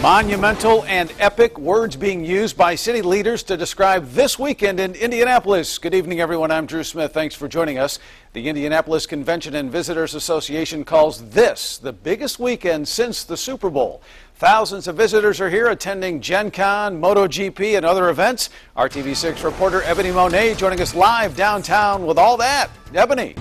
Monumental and epic, words being used by city leaders to describe this weekend in Indianapolis. Good evening, everyone. I'm Drew Smith. Thanks for joining us. The Indianapolis Convention and Visitors Association calls this the biggest weekend since the Super Bowl. Thousands of visitors are here attending Gen Con, MotoGP, and other events. Our TV6 reporter Ebony Monet joining us live downtown with all that. Ebony.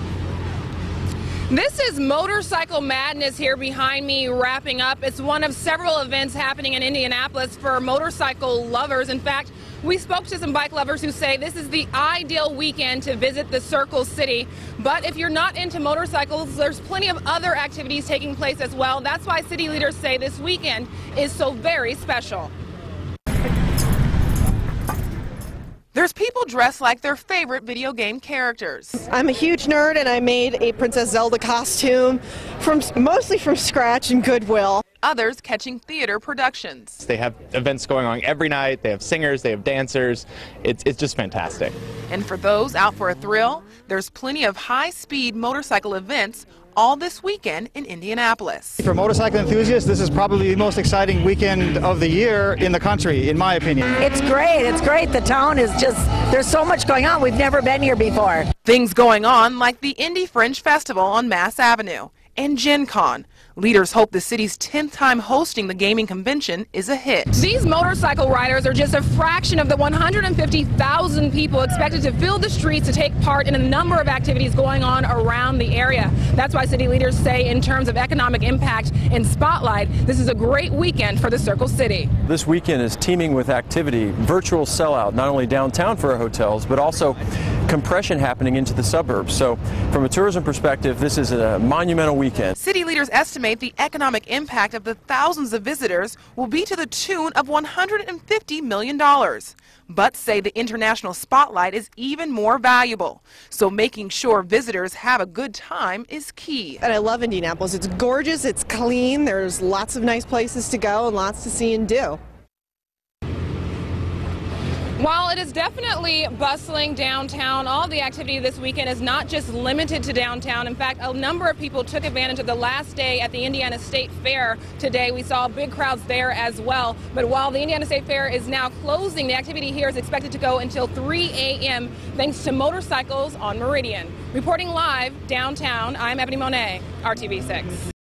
This is Motorcycle Madness here behind me wrapping up. It's one of several events happening in Indianapolis for motorcycle lovers. In fact, we spoke to some bike lovers who say this is the ideal weekend to visit the Circle City. But if you're not into motorcycles, there's plenty of other activities taking place as well. That's why city leaders say this weekend is so very special. There's people dressed like their favorite video game characters. I'm a huge nerd and I made a Princess Zelda costume mostly from scratch in Goodwill. Others catching theater productions. They have events going on every night. They have singers, they have dancers. It's just fantastic. And for those out for a thrill, there's plenty of high-speed motorcycle events all this weekend in Indianapolis. For motorcycle enthusiasts, this is probably the most exciting weekend of the year in the country, in my opinion. It's great. It's great. The town is just, there's so much going on. We've never been here before. Things going on like the Indy Fringe Festival on Mass Avenue and Gen Con. Leaders hope the city's 10th time hosting the gaming convention is a hit. These motorcycle riders are just a fraction of the 150,000 people expected to fill the streets to take part in a number of activities going on around the area. That's why city leaders say in terms of economic impact and spotlight, this is a great weekend for the Circle City. This weekend is teeming with activity, virtual sellout, not only downtown for our hotels, but also compression happening into the suburbs. So from a tourism perspective, this is a monumental weekend. City leaders estimate the economic impact of the thousands of visitors will be to the tune of $150 million. But say the international spotlight is even more valuable. So making sure visitors have a good time is key. And I love Indianapolis. It's gorgeous, it's clean, there's lots of nice places to go and lots to see and do. While it is definitely bustling downtown, all the activity this weekend is not just limited to downtown. In fact, a number of people took advantage of the last day at the Indiana State Fair today. We saw big crowds there as well. But while the Indiana State Fair is now closing, the activity here is expected to go until 3 a.m. thanks to motorcycles on Meridian. Reporting live downtown, I'm Ebony Monet, RTV6.